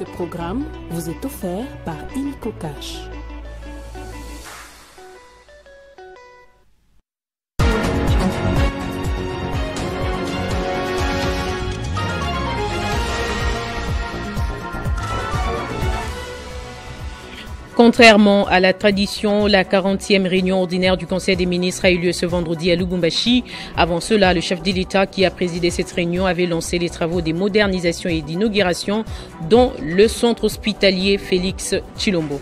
Ce programme vous est offert par Illico Cash. Contrairement à la tradition, la 40e réunion ordinaire du Conseil des ministres a eu lieu ce vendredi à Lubumbashi. Avant cela, le chef de l'État qui a présidé cette réunion avait lancé les travaux des modernisations et d'inauguration, dont le centre hospitalier Félix Tshilombo.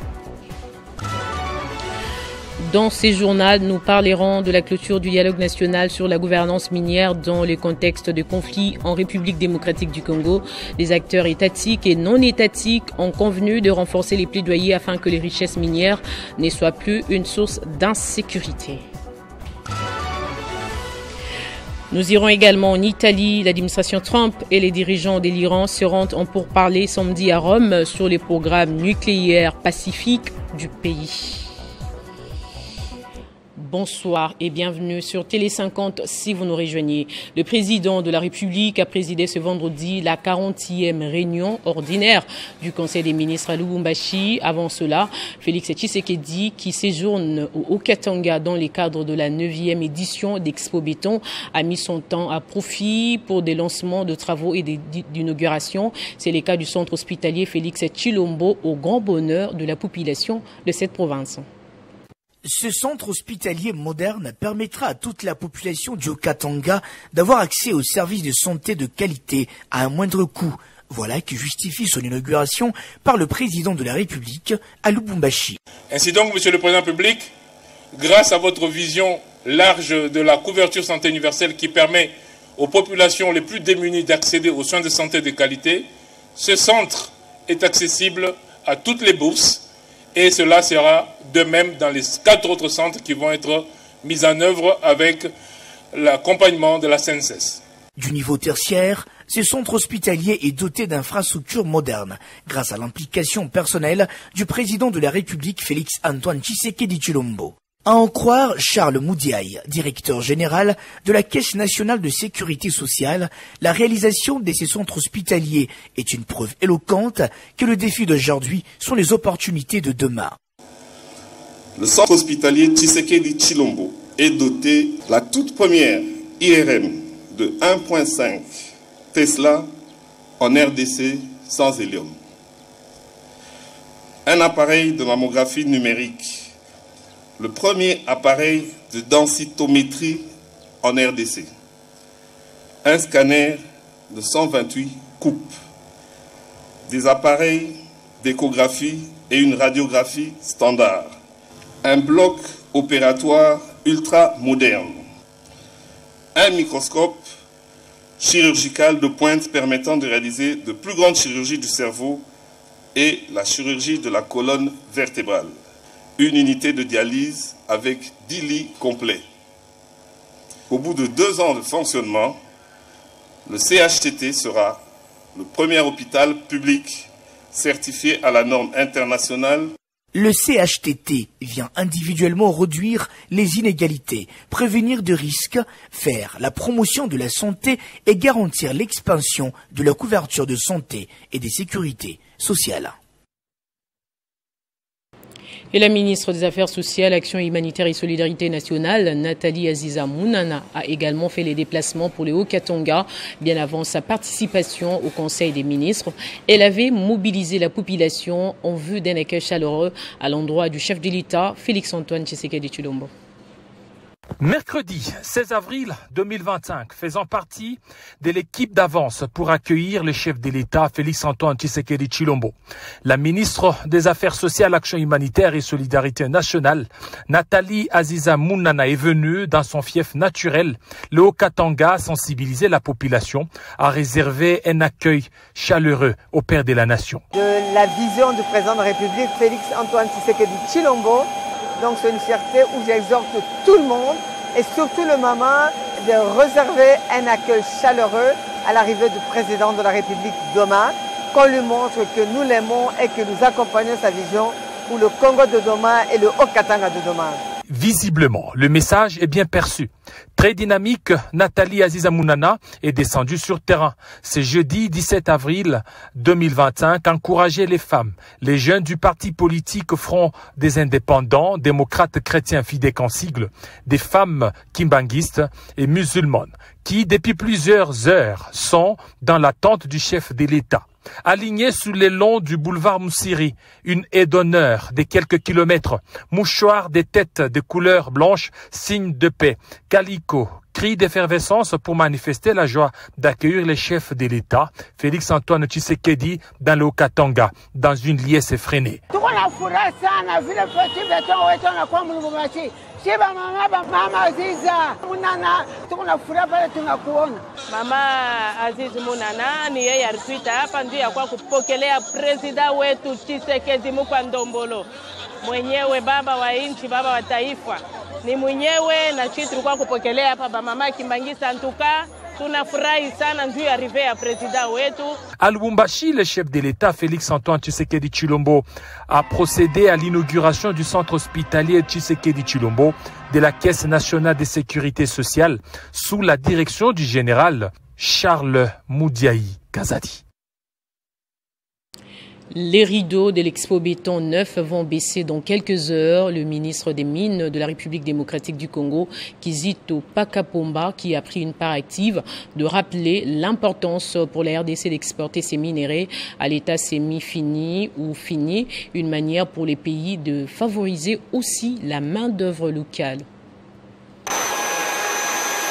Dans ces journaux, nous parlerons de la clôture du dialogue national sur la gouvernance minière dans le contexte de conflits en République démocratique du Congo. Les acteurs étatiques et non étatiques ont convenu de renforcer les plaidoyers afin que les richesses minières ne soient plus une source d'insécurité. Nous irons également en Italie. L'administration Trump et les dirigeants de l'Iran seront en pourparlers samedi à Rome sur les programmes nucléaires pacifiques du pays. Bonsoir et bienvenue sur Télé 50 si vous nous rejoignez. Le président de la République a présidé ce vendredi la 40e réunion ordinaire du Conseil des ministres à Lubumbashi. Avant cela, Félix Tshisekedi, qui séjourne au Haut-Katanga dans le cadre de la 9e édition d'Expo Béton, a mis son temps à profit pour des lancements de travaux et d'inauguration. C'est le cas du centre hospitalier Félix Tshilombo au grand bonheur de la population de cette province. Ce centre hospitalier moderne permettra à toute la population du Haut-Katanga d'avoir accès aux services de santé de qualité à un moindre coût. Voilà qui justifie son inauguration par le président de la République à Lubumbashi. Ainsi donc, Monsieur le Président public, grâce à votre vision large de la couverture santé universelle qui permet aux populations les plus démunies d'accéder aux soins de santé de qualité, ce centre est accessible à toutes les bourses. Et cela sera de même dans les 4 autres centres qui vont être mis en œuvre avec l'accompagnement de la CNSS. Du niveau tertiaire, ce centre hospitalier est doté d'infrastructures modernes, grâce à l'implication personnelle du président de la République Félix-Antoine Tshisekedi Tshilombo. À en croire Charles Moudiaï, directeur général de la Caisse nationale de sécurité sociale, la réalisation de ces centres hospitaliers est une preuve éloquente que le défi d'aujourd'hui sont les opportunités de demain. Le centre hospitalier Tshisekedi Tshilombo est doté de la toute première IRM de 1,5 Tesla en RDC sans hélium. Un appareil de mammographie numérique. Le premier appareil de densitométrie en RDC. Un scanner de 128 coupes. Des appareils d'échographie et une radiographie standard. Un bloc opératoire ultra moderne. Un microscope chirurgical de pointe permettant de réaliser de plus grandes chirurgies du cerveau et la chirurgie de la colonne vertébrale. Une unité de dialyse avec 10 lits complets. Au bout de 2 ans de fonctionnement, le CHTT sera le premier hôpital public certifié à la norme internationale. Le CHTT vient individuellement réduire les inégalités, prévenir de risques, faire la promotion de la santé et garantir l'expansion de la couverture de santé et des sécurités sociales. Et la ministre des Affaires sociales, Action humanitaire et solidarité nationale, Nathalie Aziza Mounana, a également fait les déplacements pour le Haut-Katanga bien avant sa participation au Conseil des ministres. Elle avait mobilisé la population en vue d'un accueil chaleureux à l'endroit du chef de l'État, Félix-Antoine Tshisekedi Tshilombo. Mercredi 16 avril 2025, faisant partie de l'équipe d'avance pour accueillir le chef de l'État, Félix-Antoine Tshisekedi Tshilombo. La ministre des Affaires sociales, Action humanitaire et solidarité nationale, Nathalie Aziza Mounana, est venue dans son fief naturel, le Haut-Katanga, sensibiliser la population à réserver un accueil chaleureux au Père de la Nation. De la vision du président de la République, Félix-Antoine Tshisekedi Tshilombo. Donc c'est une fierté où j'exhorte tout le monde et surtout le moment de réserver un accueil chaleureux à l'arrivée du président de la République demain, qu'on lui montre que nous l'aimons et que nous accompagnons sa vision pour le Congo de demain et le Haut-Katanga de demain. Visiblement, le message est bien perçu. Très dynamique, Nathalie Azizamounana est descendue sur terrain. C'est jeudi 17 avril 2025, encourager les femmes, les jeunes du parti politique Front des indépendants, démocrates chrétiens FIDEC en sigle, des femmes kimbanguistes et musulmanes, qui depuis plusieurs heures sont dans l'attente du chef de l'État. Alignés sous les longs du boulevard Moussiri, une haie d'honneur de quelques kilomètres, mouchoirs des têtes de couleur blanche, signe de paix, calico, cri d'effervescence pour manifester la joie d'accueillir les chefs de l'État, Félix Antoine Tshisekedi dans le Haut-Katanga, dans une liesse effrénée. Mama Aziz Munana ni yeye alipita hapa ndio ya kwa kupokelea presida wetu Tshisekedi Mukwandombolo. Mwenyewe baba wa nchi, baba wa taifa. Ni mwenyewe na sisi tulikuwa kupokelea hapa ba mama Kimbangisa Ntuka. Tunafurahi sana ndio arrivé ya presida wetu. À Lubumbashi, le chef de l'État, Félix Antoine Tshisekedi Tshilombo, a procédé à l'inauguration du centre hospitalier Tshisekedi Tshilombo de la Caisse nationale de sécurité sociale sous la direction du général Charles Moudiaï Kazadi. Les rideaux de l'Expo Béton 9 vont baisser dans quelques heures. Le ministre des Mines de la République démocratique du Congo, Kizito Pakapomba, qui a pris une part active de rappeler l'importance pour la RDC d'exporter ses minerais à l'état semi-fini ou fini, une manière pour les pays de favoriser aussi la main-d'œuvre locale.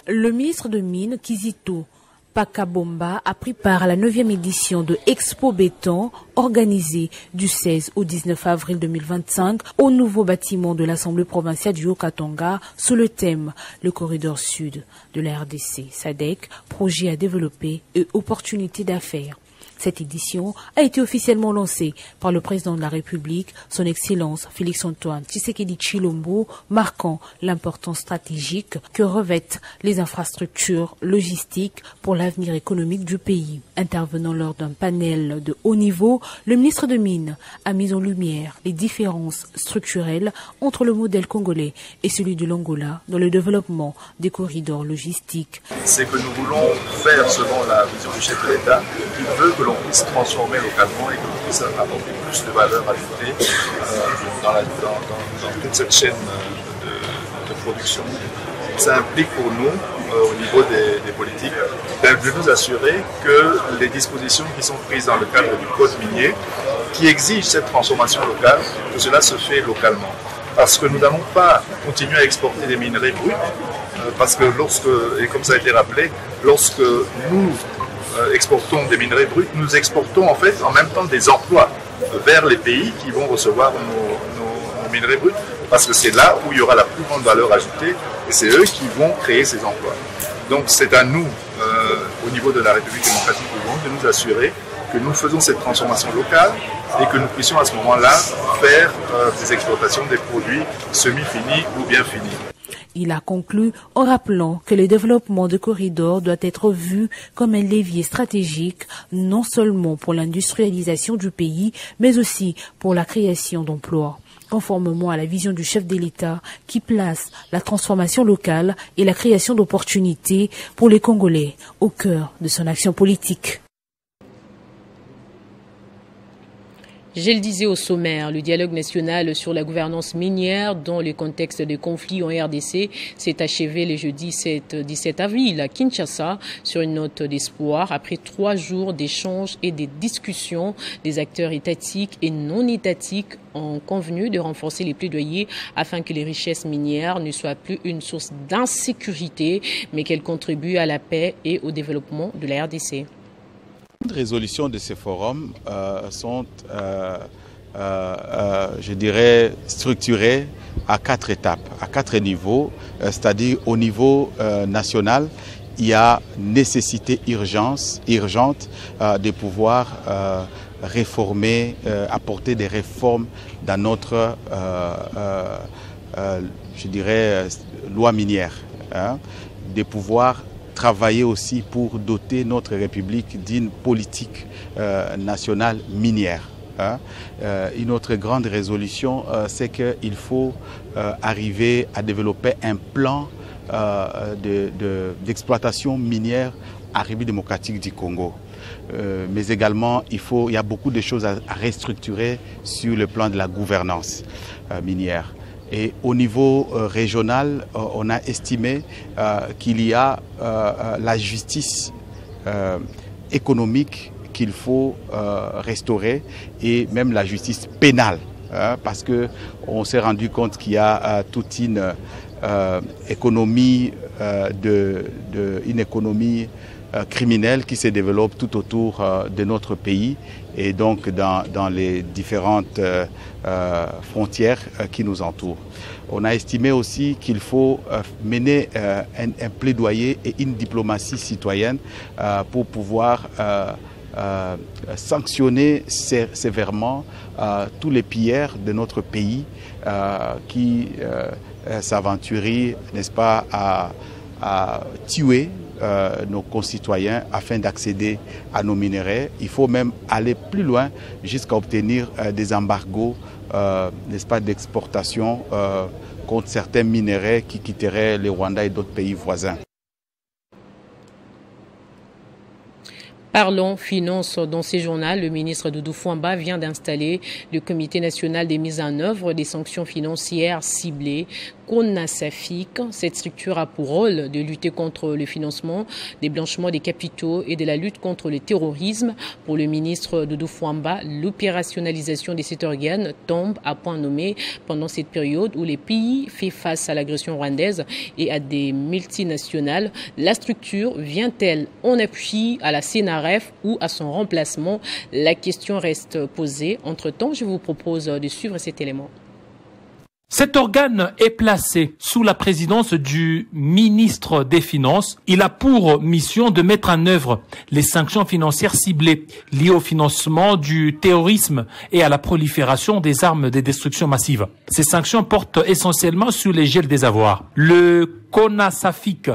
Le ministre de Mines, Kizito Pakapomba, a pris part à la 9e édition de Expo Béton organisée du 16 au 19 avril 2025 au nouveau bâtiment de l'Assemblée provinciale du Haut-Katanga sous le thème « Le corridor sud de la RDC, SADC, projet à développer et opportunités d'affaires ». Cette édition a été officiellement lancée par le président de la République, son Excellence Félix Antoine Tshisekedi Tshilombo, marquant l'importance stratégique que revêtent les infrastructures logistiques pour l'avenir économique du pays. Intervenant lors d'un panel de haut niveau, le ministre de Mines a mis en lumière les différences structurelles entre le modèle congolais et celui de l'Angola dans le développement des corridors logistiques. C'est que nous voulons faire selon la vision du chef de l'État, qui veut que l'on puisse transformer localement et que l'on puisse apporter plus de valeur ajoutée dans toute cette chaîne de production. Ça implique pour nous, au niveau des politiques, de nous assurer que les dispositions qui sont prises dans le cadre du code minier, qui exigent cette transformation locale, que cela se fait localement. Parce que nous n'allons pas continuer à exporter des minerais bruts, parce que et comme ça a été rappelé, lorsque nous exportons des minerais bruts, nous exportons en fait en même temps des emplois vers les pays qui vont recevoir nos minerais bruts, parce que c'est là où il y aura la plus grande valeur ajoutée et c'est eux qui vont créer ces emplois. Donc c'est à nous, au niveau de la République démocratique du Congo, de nous assurer que nous faisons cette transformation locale et que nous puissions à ce moment-là faire des exportations des produits semi-finis ou bien finis. Il a conclu en rappelant que le développement de corridors doit être vu comme un levier stratégique, non seulement pour l'industrialisation du pays, mais aussi pour la création d'emplois, conformément à la vision du chef de l'État qui place la transformation locale et la création d'opportunités pour les Congolais au cœur de son action politique. Je le disais au sommaire, le dialogue national sur la gouvernance minière dans le contexte des conflits en RDC s'est achevé le jeudi 17 avril à Kinshasa sur une note d'espoir. Après 3 jours d'échanges et de discussions, les acteurs étatiques et non étatiques ont convenu de renforcer les plaidoyers afin que les richesses minières ne soient plus une source d'insécurité, mais qu'elles contribuent à la paix et au développement de la RDC. Les résolutions de ces forums sont, je dirais, structurées à 4 étapes, à 4 niveaux, c'est-à-dire au niveau national, il y a nécessité urgente de pouvoir réformer, apporter des réformes dans notre, je dirais, loi minière, hein, de pouvoir travailler aussi pour doter notre République d'une politique nationale minière. Hein. Une autre grande résolution, c'est qu'il faut arriver à développer un plan d'exploitation minière en République démocratique du Congo. Mais également, il y a beaucoup de choses à restructurer sur le plan de la gouvernance minière. Et au niveau régional, on a estimé qu'il y a la justice économique qu'il faut restaurer et même la justice pénale. Parce qu'on s'est rendu compte qu'il y a toute une économie criminelle qui se développe tout autour de notre pays et donc dans les différentes frontières qui nous entourent. On a estimé aussi qu'il faut mener un plaidoyer et une diplomatie citoyenne pour pouvoir sanctionner sévèrement tous les pillards de notre pays qui s'aventurent, n'est-ce pas, à tuer nos concitoyens afin d'accéder à nos minerais. Il faut même aller plus loin jusqu'à obtenir des embargos, n'est-ce pas, d'exportation contre certains minerais qui quitteraient le Rwanda et d'autres pays voisins. Parlons finances dans ces journaux. Le ministre Doudou Fouamba vient d'installer le Comité national des mises en œuvre des sanctions financières ciblées, CONASAFIC. Cette structure a pour rôle de lutter contre le financement des blanchiments des capitaux et de la lutte contre le terrorisme. Pour le ministre Doudou Fouamba, l'opérationnalisation de cet organe tombe à point nommé pendant cette période où les pays font face à l'agression rwandaise et à des multinationales. La structure vient-elle en appui à la CNRF ou à son remplacement? La question reste posée. Entre-temps, je vous propose de suivre cet élément. Cet organe est placé sous la présidence du ministre des Finances. Il a pour mission de mettre en œuvre les sanctions financières ciblées liées au financement du terrorisme et à la prolifération des armes de destruction massive. Ces sanctions portent essentiellement sur les gels des avoirs. Le CONASAFIC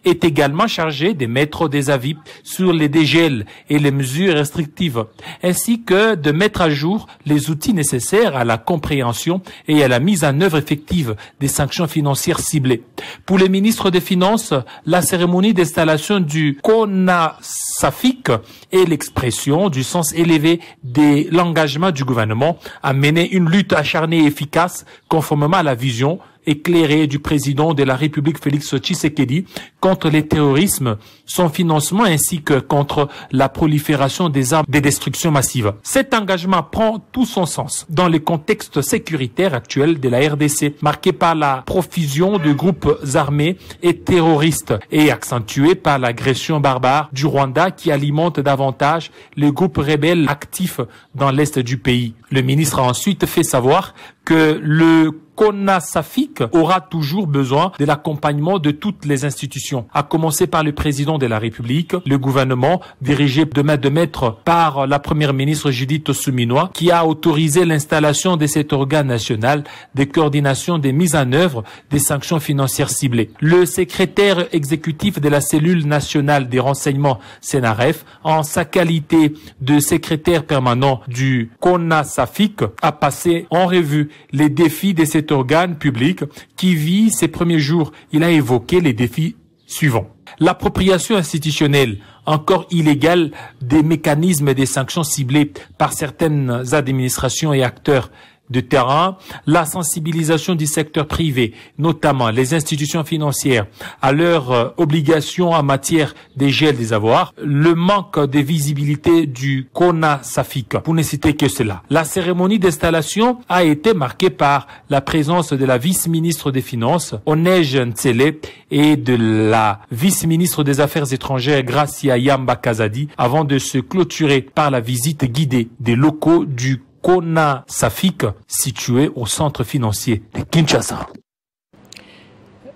est également chargé d'émettre des avis sur les dégels et les mesures restrictives, ainsi que de mettre à jour les outils nécessaires à la compréhension et à la mise en œuvre effective des sanctions financières ciblées. Pour les ministres des Finances, la cérémonie d'installation du CONASAFIC est l'expression du sens élevé de l'engagement du gouvernement à mener une lutte acharnée et efficace conformément à la vision éclairé du président de la République Félix Tshisekedi contre le terrorisme, son financement ainsi que contre la prolifération des armes de destruction massive. Cet engagement prend tout son sens dans le contexte sécuritaire actuel de la RDC, marqué par la profusion de groupes armés et terroristes et accentué par l'agression barbare du Rwanda qui alimente davantage les groupes rebelles actifs dans l'est du pays. Le ministre a ensuite fait savoir que le CONASAFIC aura toujours besoin de l'accompagnement de toutes les institutions, à commencer par le président de la République, le gouvernement dirigé de main de maître par la première ministre Judith Suminwa, qui a autorisé l'installation de cet organe national de coordination des mises en œuvre des sanctions financières ciblées. Le secrétaire exécutif de la cellule nationale des renseignements CNRF, en sa qualité de secrétaire permanent du CONASAFIC, a passé en revue les défis de cet organe public qui vit ses premiers jours. Il a évoqué les défis suivants. L'appropriation institutionnelle encore illégale des mécanismes des sanctions ciblées par certaines administrations et acteurs de terrain, la sensibilisation du secteur privé, notamment les institutions financières, à leurs obligations en matière des gels des avoirs, le manque de visibilité du CONASAFIC, pour ne citer que cela. La cérémonie d'installation a été marquée par la présence de la vice-ministre des Finances, Onej Ntsele, et de la vice-ministre des Affaires étrangères, Gracia Yamba Kazadi, avant de se clôturer par la visite guidée des locaux du CONASAFIC situé au centre financier de Kinshasa.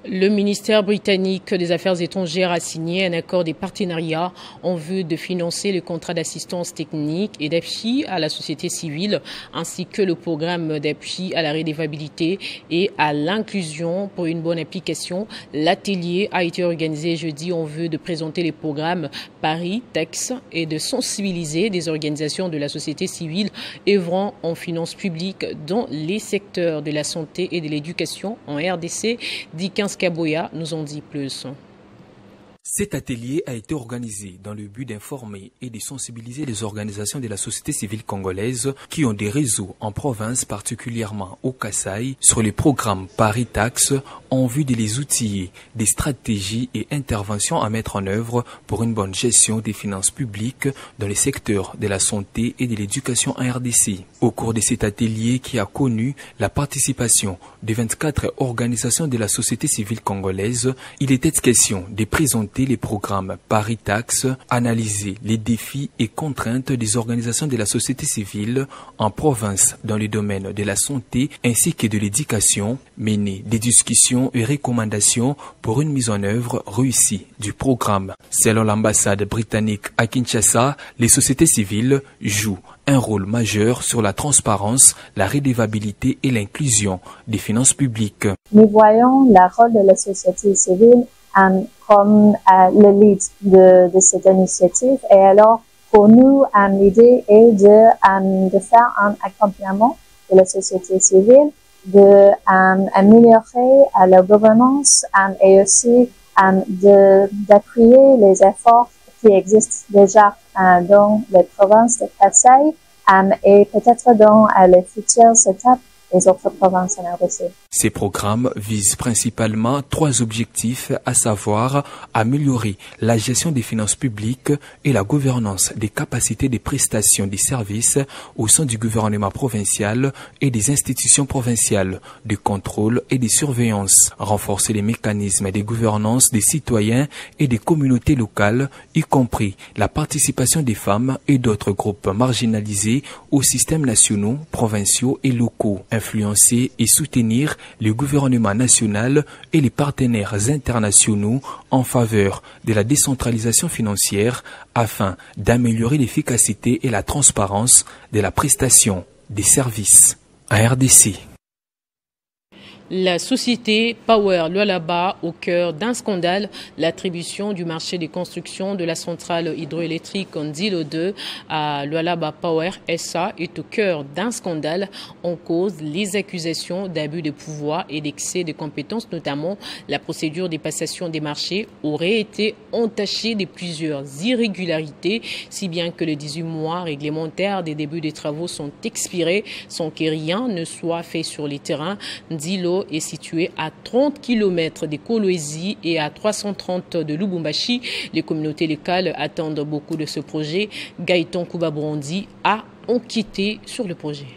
Le ministère britannique des Affaires étrangères a signé un accord de partenariat en vue de financer le contrat d'assistance technique et d'appui à la société civile, ainsi que le programme d'appui à la redevabilité et à l'inclusion pour une bonne application. L'atelier a été organisé jeudi en vue de présenter les programmes Paris, Tax et de sensibiliser des organisations de la société civile œuvrant en finances publiques dans les secteurs de la santé et de l'éducation en RDC, dit 15 Confiance Kaboya nous en dit plus. Cet atelier a été organisé dans le but d'informer et de sensibiliser les organisations de la société civile congolaise qui ont des réseaux en province, particulièrement au Kasaï, sur les programmes Paris-Taxe en vue de les outiller des stratégies et interventions à mettre en œuvre pour une bonne gestion des finances publiques dans les secteurs de la santé et de l'éducation en RDC. Au cours de cet atelier qui a connu la participation de 24 organisations de la société civile congolaise, il était question de présenter les programmes Paris-Taxe, analyser les défis et contraintes des organisations de la société civile en province dans le domaine de la santé ainsi que de l'éducation, mener des discussions et recommandations pour une mise en œuvre réussie du programme. Selon l'ambassade britannique à Kinshasa, les sociétés civiles jouent un rôle majeur sur la transparence, la redevabilité et l'inclusion des finances publiques. Nous voyons le rôle de la société civile comme le lead de cette initiative. Et alors, pour nous, l'idée est de faire un accompagnement de la société civile, d'améliorer la gouvernance et aussi d'appuyer les efforts qui existent déjà dans les provinces de Kasaï et peut-être dans les futures étapes des autres provinces en RDC. Ces programmes visent principalement 3 objectifs, à savoir améliorer la gestion des finances publiques et la gouvernance des capacités de prestation des services au sein du gouvernement provincial et des institutions provinciales, de contrôle et de surveillance, renforcer les mécanismes de gouvernance des citoyens et des communautés locales, y compris la participation des femmes et d'autres groupes marginalisés aux systèmes nationaux, provinciaux et locaux, influencer et soutenir le gouvernement national et les partenaires internationaux en faveur de la décentralisation financière afin d'améliorer l'efficacité et la transparence de la prestation des services à RDC. La société Power Lualaba au cœur d'un scandale. L'attribution du marché des constructions de la centrale hydroélectrique Nzilo 2 à Lualaba Power SA est au cœur d'un scandale. En cause les accusations d'abus de pouvoir et d'excès de compétences, notamment la procédure des passations des marchés aurait été entachée de plusieurs irrégularités, si bien que les 18 mois réglementaires des débuts des travaux sont expirés sans que rien ne soit fait sur les terrains. Nzilo est situé à 30 km de Kolwezi et à 330 de Lubumbashi. Les communautés locales attendent beaucoup de ce projet. Gaëtan Kouba-Brondi a enquêté sur le projet.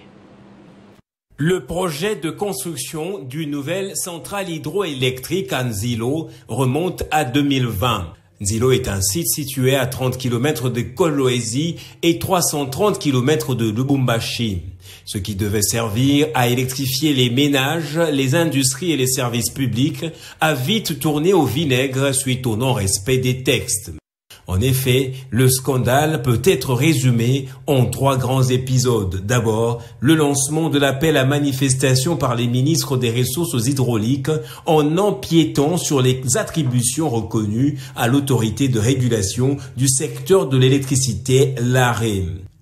Le projet de construction d'une nouvelle centrale hydroélectrique à Nzilo remonte à 2020. Nzilo est un site situé à 30 km de Kolwezi et 330 km de Lubumbashi. Ce qui devait servir à électrifier les ménages, les industries et les services publics a vite tourné au vinaigre suite au non-respect des textes. En effet, le scandale peut être résumé en 3 grands épisodes. D'abord, le lancement de l'appel à manifestation par les ministres des Ressources hydrauliques en empiétant sur les attributions reconnues à l'autorité de régulation du secteur de l'électricité, l'ARE.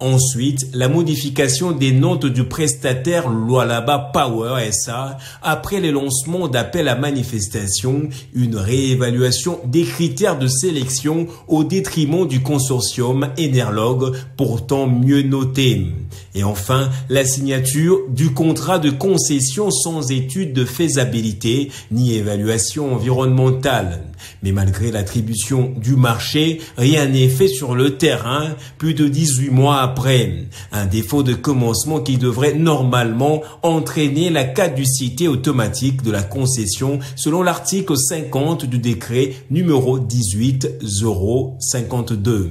Ensuite, la modification des notes du prestataire Lualaba Power SA après le lancement d'appel à manifestation, une réévaluation des critères de sélection au détriment du consortium Enerlog pourtant mieux noté. Et enfin, la signature du contrat de concession sans étude de faisabilité ni évaluation environnementale. Mais malgré l'attribution du marché, rien n'est fait sur le terrain plus de 18 mois après. Un défaut de commencement qui devrait normalement entraîner la caducité automatique de la concession selon l'article 50 du décret numéro 18/052.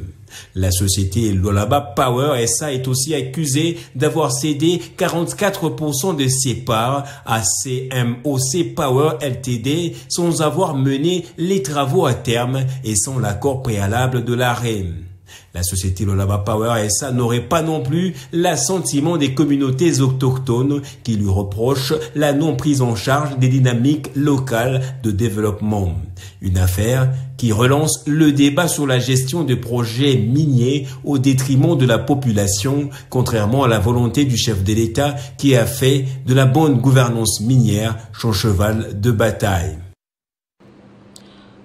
La société Lualaba Power SA est aussi accusée d'avoir cédé 44% de ses parts à CMOC Power Ltd sans avoir mené les travaux à terme et sans l'accord préalable de l'ARE. La société Lualaba Power SA n'aurait pas non plus l'assentiment des communautés autochtones qui lui reprochent la non prise en charge des dynamiques locales de développement. Une affaire qui relance le débat sur la gestion de projets miniers au détriment de la population, contrairement à la volonté du chef de l'État qui a fait de la bonne gouvernance minière son cheval de bataille.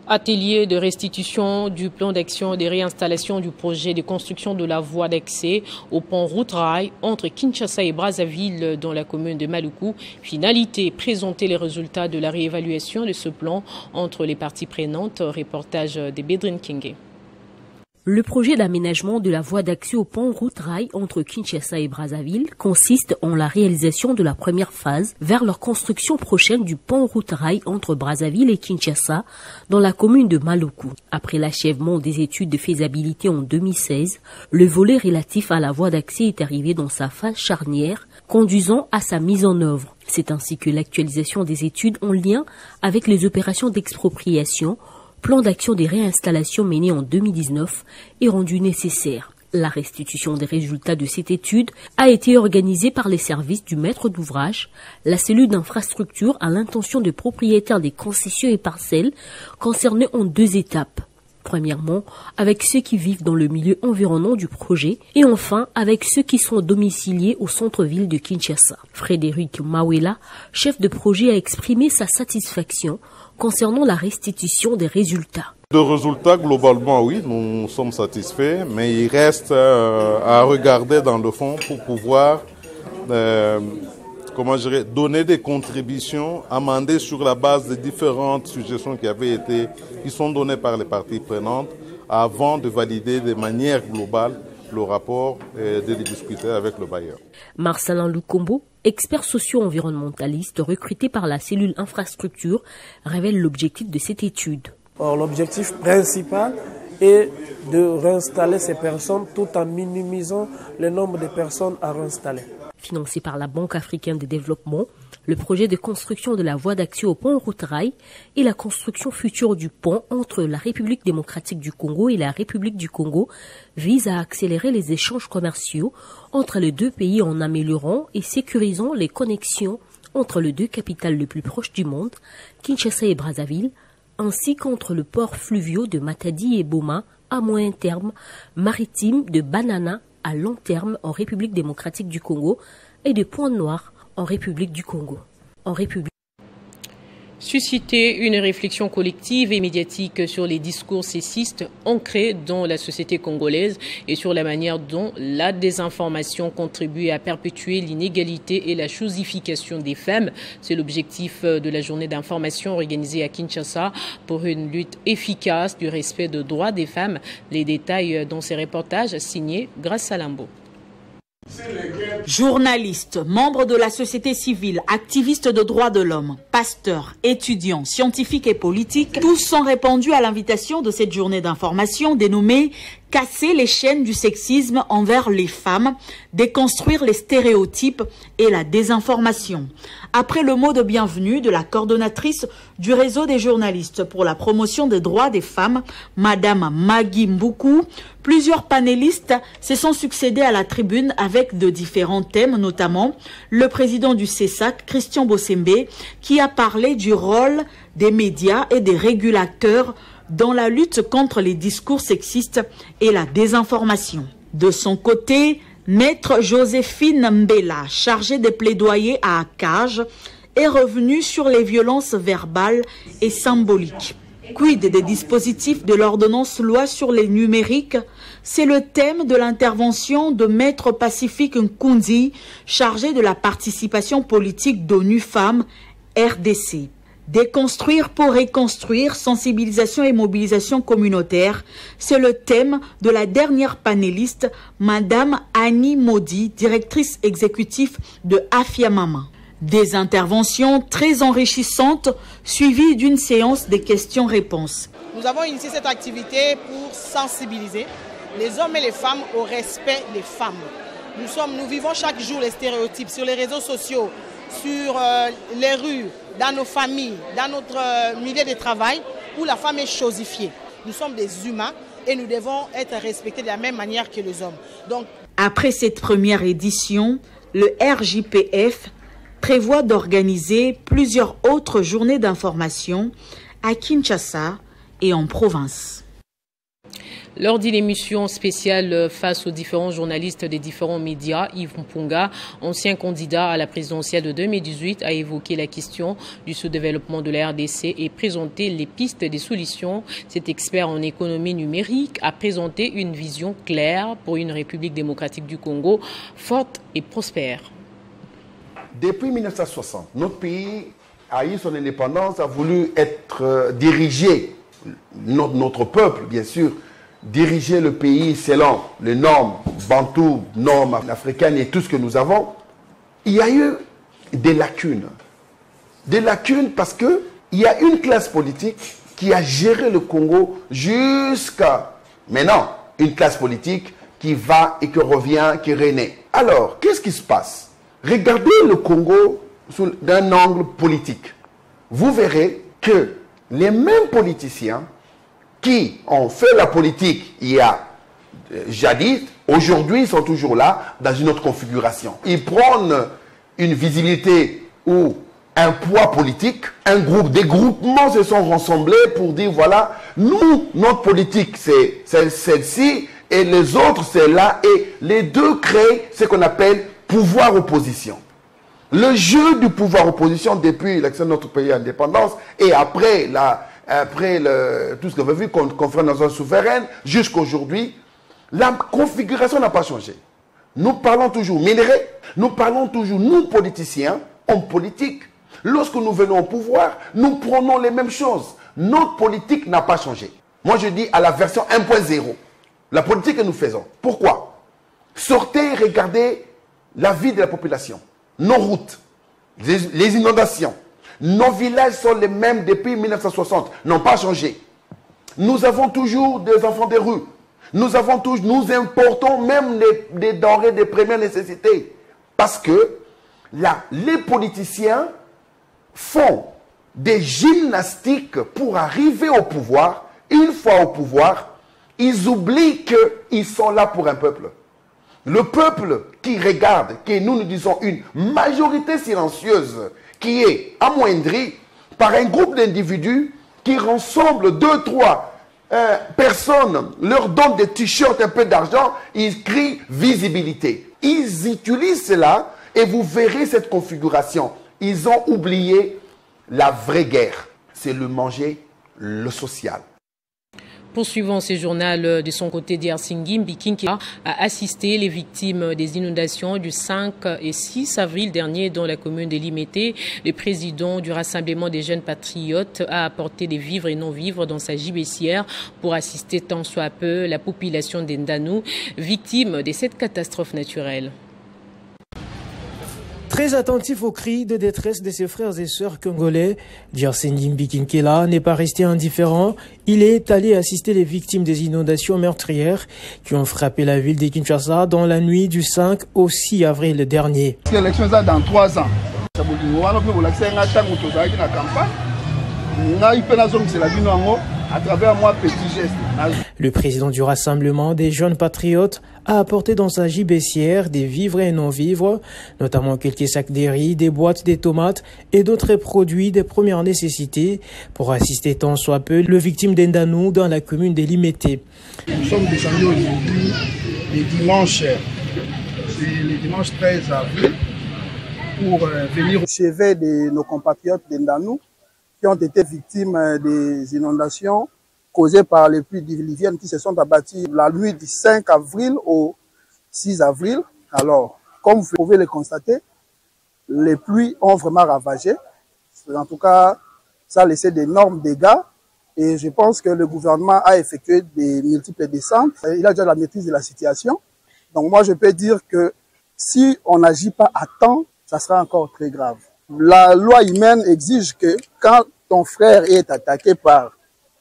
Atelier de restitution du plan d'action de réinstallation du projet de construction de la voie d'accès au pont route-rail entre Kinshasa et Brazzaville dans la commune de Maluku. Finalité, présenter les résultats de la réévaluation de ce plan entre les parties prenantes. Reportage de Bedrin Kenge. Le projet d'aménagement de la voie d'accès au pont route-rail entre Kinshasa et Brazzaville consiste en la réalisation de la première phase vers leur construction prochaine du pont route-rail entre Brazzaville et Kinshasa dans la commune de Maluku. Après l'achèvement des études de faisabilité en 2016, le volet relatif à la voie d'accès est arrivé dans sa phase charnière, conduisant à sa mise en œuvre. C'est ainsi que l'actualisation des études en lien avec les opérations d'expropriation, plan d'action des réinstallations mené en 2019 est rendu nécessaire. La restitution des résultats de cette étude a été organisée par les services du maître d'ouvrage, la cellule d'infrastructure à l'intention des propriétaires des concessions et parcelles concernés en 2 étapes. Premièrement, avec ceux qui vivent dans le milieu environnant du projet et enfin avec ceux qui sont domiciliés au centre-ville de Kinshasa. Frédéric Mawela, chef de projet, a exprimé sa satisfaction concernant la restitution des résultats. De résultats, globalement, oui, nous sommes satisfaits, mais il reste à regarder dans le fond pour pouvoir donner des contributions, amender sur la base des différentes suggestions qui sont données par les parties prenantes avant de valider de manière globale le rapport et de les discuter avec le bailleur. Marcelin Lukombo, expert socio-environnementaliste recruté par la cellule infrastructure, révèle l'objectif de cette étude. Or, l'objectif principal est de réinstaller ces personnes tout en minimisant le nombre de personnes à réinstaller. Financé par la Banque africaine de développement, le projet de construction de la voie d'accès au pont route-rail et la construction future du pont entre la République démocratique du Congo et la République du Congo vise à accélérer les échanges commerciaux entre les 2 pays en améliorant et sécurisant les connexions entre les 2 capitales les plus proches du monde, Kinshasa et Brazzaville, ainsi qu'entre le port fluviaux de Matadi et Boma à moyen terme, maritime de Banana à long terme en République démocratique du Congo et de Pointe-Noire en République du Congo. Susciter une réflexion collective et médiatique sur les discours sexistes ancrés dans la société congolaise et sur la manière dont la désinformation contribue à perpétuer l'inégalité et la chosification des femmes. C'est l'objectif de la journée d'information organisée à Kinshasa pour une lutte efficace du respect des droits des femmes. Les détails dans ces reportages signés Grâce à Lambo. Journalistes, membres de la société civile, activistes de droits de l'homme, pasteurs, étudiants, scientifiques et politiques, tous sont répondus à l'invitation de cette journée d'information dénommée « Casser les chaînes du sexisme envers les femmes, déconstruire les stéréotypes et la désinformation ». Après le mot de bienvenue de la coordonnatrice du réseau des journalistes pour la promotion des droits des femmes, Madame Magui Mboukou, plusieurs panélistes se sont succédés à la tribune avec de différents thèmes, notamment le président du CESAC, Christian Bossembe, qui a parlé du rôle des médias et des régulateurs dans la lutte contre les discours sexistes et la désinformation. De son côté, Maître Joséphine Mbela, chargée des plaidoyers à Akage, est revenue sur les violences verbales et symboliques. Quid des dispositifs de l'ordonnance loi sur les numériques? C'est le thème de l'intervention de Maître Pacifique Nkundi, chargé de la participation politique d'ONU Femmes, RDC. Déconstruire pour reconstruire, sensibilisation et mobilisation communautaire, c'est le thème de la dernière panéliste, Madame Annie Maudit, directrice exécutive de Afia Mama. Des interventions très enrichissantes, suivies d'une séance de questions-réponses. Nous avons initié cette activité pour sensibiliser les hommes et les femmes au respect des femmes. Nous vivons chaque jour les stéréotypes sur les réseaux sociaux, sur les rues, dans nos familles, dans notre milieu de travail, où la femme est chosifiée. Nous sommes des humains et nous devons être respectés de la même manière que les hommes. Donc, après cette première édition, le RJPF prévoit d'organiser plusieurs autres journées d'information à Kinshasa et en province. Lors d'une émission spéciale face aux différents journalistes des différents médias, Yves Mpunga, ancien candidat à la présidentielle de 2018, a évoqué la question du sous-développement de la RDC et présenté les pistes des solutions. Cet expert en économie numérique a présenté une vision claire pour une République démocratique du Congo forte et prospère. Depuis 1960, notre pays a eu son indépendance, a voulu être dirigé, notre peuple bien sûr, diriger le pays selon les normes bantoues, normes africaines et tout ce que nous avons. Il y a eu des lacunes. Des lacunes parce qu'il y a une classe politique qui a géré le Congo jusqu'à maintenant. Une classe politique qui va et qui revient, qui renaît. Alors, qu'est-ce qui se passe? Regardez le Congo d'un angle politique. Vous verrez que les mêmes politiciens qui ont fait la politique il y a jadis, aujourd'hui sont toujours là dans une autre configuration. Ils prennent une visibilité ou un poids politique, des groupements se sont rassemblés pour dire voilà, nous, notre politique c'est celle-ci et les autres c'est là, et les deux créent ce qu'on appelle pouvoir-opposition. Le jeu du pouvoir-opposition depuis l'accès de notre pays à l'indépendance et après tout ce qu'on a vu, conférence souveraine, jusqu'à aujourd'hui, la configuration n'a pas changé. Nous parlons toujours minerais, nous parlons toujours, nous politiciens, hommes politiques. Lorsque nous venons au pouvoir, nous prenons les mêmes choses. Notre politique n'a pas changé. Moi je dis à la version 1.0, la politique que nous faisons. Pourquoi? Sortez et regardez la vie de la population. Nos routes, les inondations. Nos villages sont les mêmes depuis 1960, n'ont pas changé. Nous avons toujours des enfants des rues. Nous importons même des denrées de première nécessité. Parce que là, les politiciens font des gymnastiques pour arriver au pouvoir. Une fois au pouvoir, ils oublient qu'ils sont là pour un peuple. Le peuple qui regarde, que nous disons une majorité silencieuse, qui est amoindrie par un groupe d'individus qui rassemblent 2, 3 personnes, leur donnent des t-shirts, un peu d'argent, ils crient visibilité. Ils utilisent cela et vous verrez cette configuration. Ils ont oublié la vraie guerre. C'est le manger, le social. Poursuivant ce journal, de son côté, Diarsingim Bikinkela a assisté les victimes des inondations du 5 et 6 avril dernier dans la commune de Limete. Le président du Rassemblement des jeunes patriotes a apporté des vivres et non-vivres dans sa gibecière pour assister tant soit peu la population d'Endanou, victime de cette catastrophe naturelle. Très attentif aux cris de détresse de ses frères et sœurs congolais, Diarsingim Bikinkela n'est pas resté indifférent. Il est allé assister les victimes des inondations meurtrières qui ont frappé la ville de Kinshasa dans la nuit du 5 au 6 avril dernier. L'élection est dans 3 ans. À travers moi, petit geste. Le président du Rassemblement des jeunes patriotes a apporté dans sa gibecière des vivres et non-vivres, notamment quelques sacs de riz, des boîtes de tomates et d'autres produits de première nécessité pour assister tant soit peu les victimes d'Endanou dans la commune de Limete. Nous sommes descendus aujourd'hui le dimanche 13 avril pour venir au chevet de nos compatriotes d'Endanou qui ont été victimes des inondations causées par les pluies diluviennes qui se sont abattues la nuit du 5 avril au 6 avril. Alors, comme vous pouvez le constater, les pluies ont vraiment ravagé. En tout cas, ça a laissé d'énormes dégâts et je pense que le gouvernement a effectué des multiples descentes. Il a déjà la maîtrise de la situation. Donc moi, je peux dire que si on n'agit pas à temps, ça sera encore très grave. La loi humaine exige que quand ton frère est attaqué par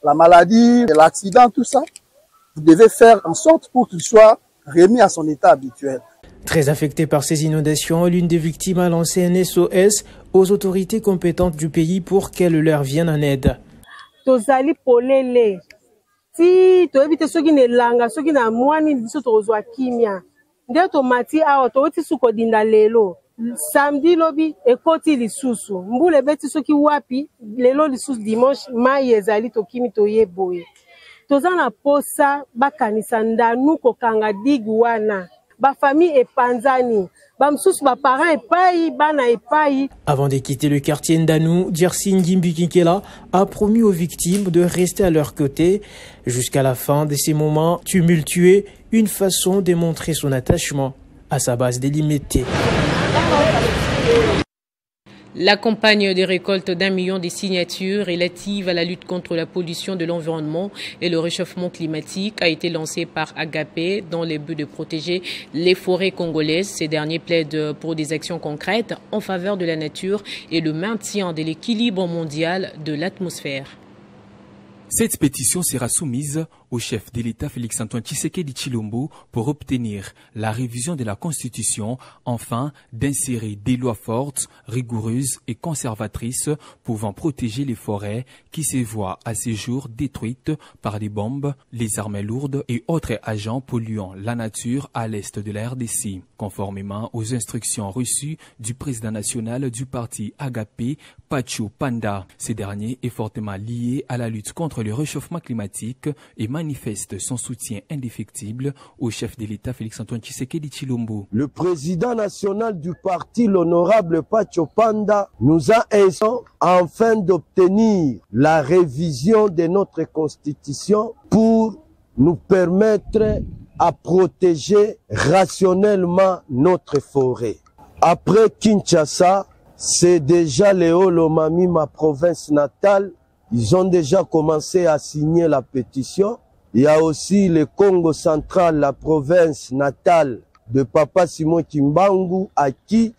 la maladie, l'accident, tout ça, vous devez faire en sorte pour qu'il soit remis à son état habituel. Très affectée par ces inondations, l'une des victimes a lancé un SOS aux autorités compétentes du pays pour qu'elles leur viennent en aide. Tozali polele. Si to evite soki ne langa soki na mwani biso tozwa kimia. Nde to mati awa to oti suko dinda lelo. Samedi lobi ekoti lisusu. Mbule beti soki wapi lelo lisusu dimanche mai ezali to kimi to yeboye. toza na posa bakanisa ndanu kokanga digi wana ba famille epanzani ba msusu ba parents epai bana epai. Avant de quitter le quartier Ndanou, Djersi Ngimbi Kinkela a promis aux victimes de rester à leur côté jusqu'à la fin de ces moments tumultueux, une façon de montrer son attachement à sa base délimitée. La campagne de récolte d'1 million de signatures relatives à la lutte contre la pollution de l'environnement et le réchauffement climatique a été lancée par Agapé dans le but de protéger les forêts congolaises. Ces derniers plaident pour des actions concrètes en faveur de la nature et le maintien de l'équilibre mondial de l'atmosphère. Cette pétition sera soumise au chef de l'État Félix-Antoine Tshisekedi Tshilombo pour obtenir la révision de la Constitution, enfin d'insérer des lois fortes, rigoureuses et conservatrices pouvant protéger les forêts qui se voient à ces jours détruites par des bombes, les armes lourdes et autres agents polluant la nature à l'est de la RDC, conformément aux instructions reçues du président national du parti Agapé, Pacho Panda. Ce dernier est fortement lié à la lutte contre le réchauffement climatique et manifeste son soutien indéfectible au chef de l'État Félix-Antoine Tshisekedi Tshilombo. Le président national du parti, l'honorable Pacho Panda, nous a instruit afin d'obtenir la révision de notre constitution pour nous permettre à protéger rationnellement notre forêt. Après Kinshasa, c'est déjà Léo Lomami, ma province natale. Ils ont déjà commencé à signer la pétition. Il y a aussi le Congo central, la province natale de Papa Simon Kimbangu, à qui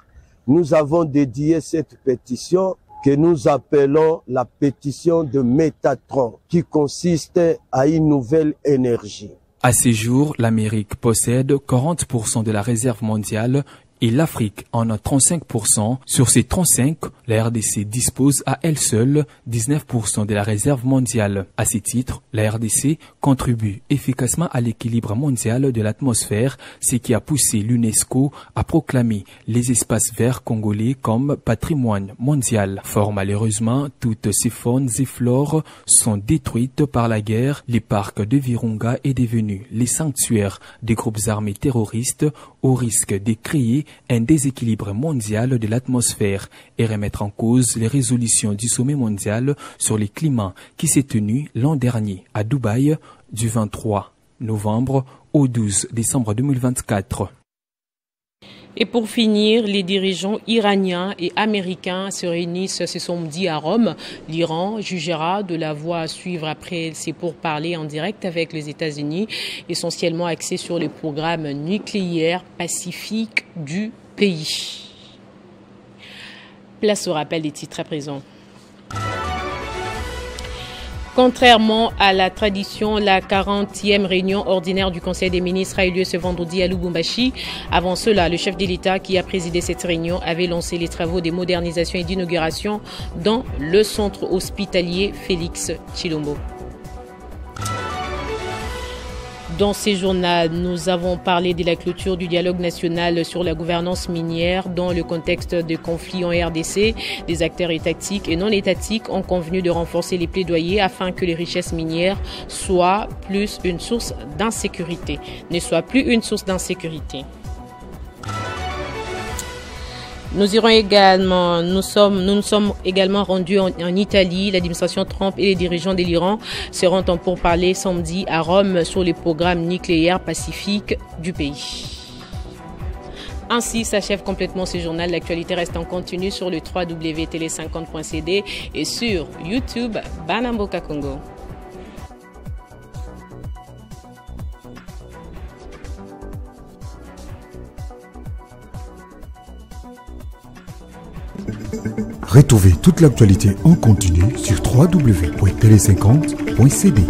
nous avons dédié cette pétition que nous appelons la pétition de Métatron, qui consiste à une nouvelle énergie. À ce jour, l'Amérique possède 40% de la réserve mondiale et l'Afrique en a 35%. Sur ces 35, la RDC dispose à elle seule 19% de la réserve mondiale. À ce titre, la RDC contribue efficacement à l'équilibre mondial de l'atmosphère, ce qui a poussé l'UNESCO à proclamer les espaces verts congolais comme patrimoine mondial. Fort malheureusement, toutes ces faunes et flores sont détruites par la guerre. Le parc de Virunga est devenu les sanctuaires des groupes armés terroristes au risque de créer un déséquilibre mondial de l'atmosphère et remettre en cause les résolutions du sommet mondial sur le climat qui s'est tenu l'an dernier à Dubaï du 23 novembre au 12 décembre 2024. Et pour finir, les dirigeants iraniens et américains se réunissent ce samedi à Rome. L'Iran jugera de la voie à suivre après ses pourparlers en direct avec les États-Unis, essentiellement axés sur le programme nucléaire pacifique du pays. Place au rappel des titres à présent. Contrairement à la tradition, la 40e réunion ordinaire du Conseil des ministres a eu lieu ce vendredi à Lubumbashi. Avant cela, le chef de l'État qui a présidé cette réunion avait lancé les travaux de modernisation et d'inauguration dans le centre hospitalier Félix Tshilombo. Dans ces journaux, nous avons parlé de la clôture du dialogue national sur la gouvernance minière dans le contexte de conflits en RDC. Des acteurs étatiques et non étatiques ont convenu de renforcer les plaidoyers afin que les richesses minières soient plus une source d'insécurité, ne soient plus une source d'insécurité. Nous nous sommes également rendus en Italie. L'administration Trump et les dirigeants de l'Iran seront en pourparlers samedi à Rome sur les programmes nucléaires pacifiques du pays. Ainsi s'achève complètement ce journal. L'actualité reste en continu sur le www.tele50.cd et sur YouTube Banamboka Congo. Retrouvez toute l'actualité en continu sur www.tele50.cd.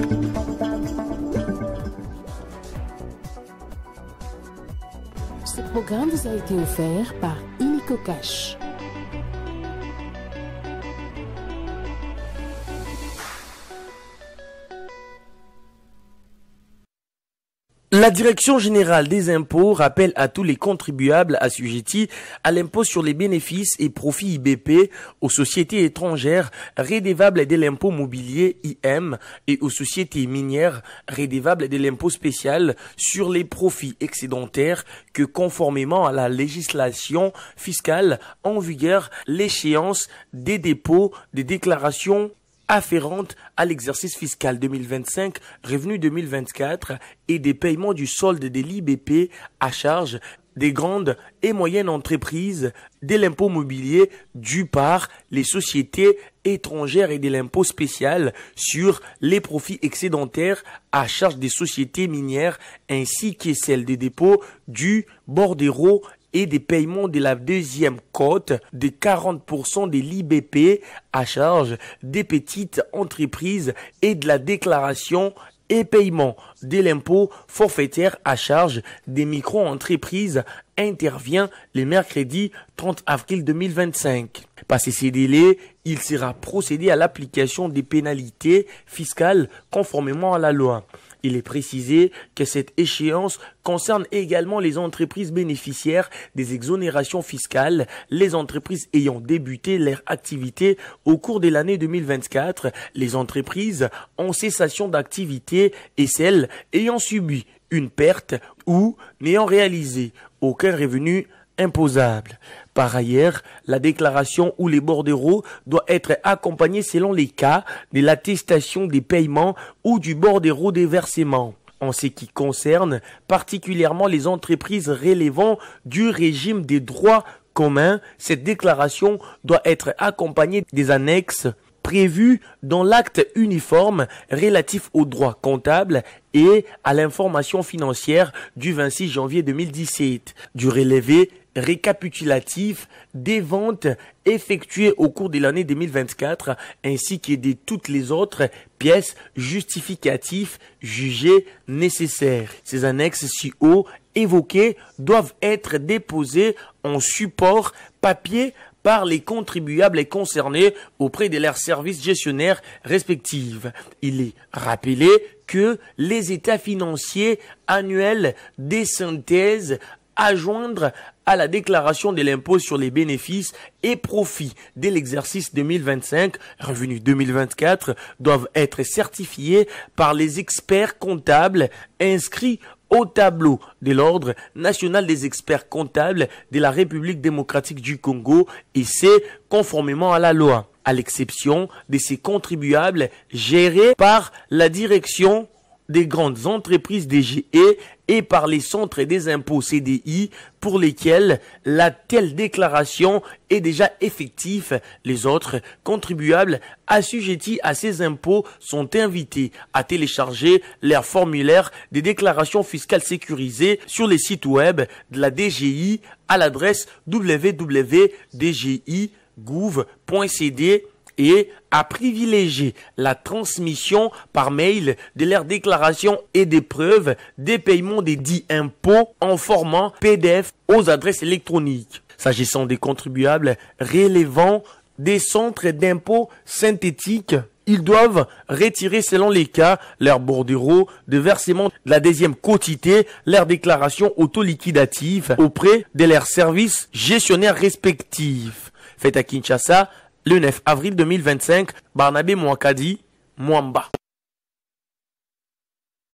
Ce programme vous a été offert par Illico Cash. La Direction générale des impôts rappelle à tous les contribuables assujettis à l'impôt sur les bénéfices et profits IBP, aux sociétés étrangères redevables de l'impôt mobilier IM et aux sociétés minières redevables de l'impôt spécial sur les profits excédentaires que conformément à la législation fiscale en vigueur, l'échéance des dépôts des déclarations afférentes à l'exercice fiscal 2025, revenu 2024 et des paiements du solde de l'IBP à charge des grandes et moyennes entreprises, de l'impôt mobilier dû par les sociétés étrangères et de l'impôt spécial sur les profits excédentaires à charge des sociétés minières ainsi que celle des dépôts du bordereau et des paiements de la deuxième cote de 40% de l'IBP à charge des petites entreprises et de la déclaration et paiement de l'impôt forfaitaire à charge des micro-entreprises intervient le mercredi 30 avril 2025. Passé ces délais, il sera procédé à l'application des pénalités fiscales conformément à la loi. Il est précisé que cette échéance concerne également les entreprises bénéficiaires des exonérations fiscales, les entreprises ayant débuté leur activité au cours de l'année 2024, les entreprises en cessation d'activité et celles ayant subi une perte ou n'ayant réalisé aucun revenu imposable. Par ailleurs, la déclaration ou les bordereaux doit être accompagnée selon les cas de l'attestation des paiements ou du bordereau des versements. En ce qui concerne particulièrement les entreprises relevant du régime des droits communs, cette déclaration doit être accompagnée des annexes prévues dans l'acte uniforme relatif aux droits comptables et à l'information financière du 26 janvier 2017, du relevé récapitulatif des ventes effectuées au cours de l'année 2024 ainsi que de toutes les autres pièces justificatives jugées nécessaires. Ces annexes si haut évoquées doivent être déposées en support papier par les contribuables concernés auprès de leurs services gestionnaires respectifs. Il est rappelé que les états financiers annuels des synthèses à joindre à la déclaration de l'impôt sur les bénéfices et profits de l'exercice 2025, revenu 2024, doivent être certifiés par les experts comptables inscrits au tableau de l'Ordre national des experts comptables de la République démocratique du Congo et c'est conformément à la loi, à l'exception de ces contribuables gérés par la direction des grandes entreprises DGE et par les centres des impôts CDI pour lesquels la telle déclaration est déjà effective. Les autres contribuables assujettis à ces impôts sont invités à télécharger leur formulaire des déclarations fiscales sécurisées sur les sites web de la DGI à l'adresse www.dgi.gouv.cd et à privilégier la transmission par mail de leurs déclarations et des preuves des paiements des dits impôts en format PDF aux adresses électroniques. S'agissant des contribuables relevant des centres d'impôts synthétiques, ils doivent retirer selon les cas leur bordereau de versement de la deuxième quotité, leur déclaration auto-liquidative auprès de leurs services gestionnaires respectifs. Fait à Kinshasa, le 9 avril 2025, Barnabé Mouakadi, Mwamba.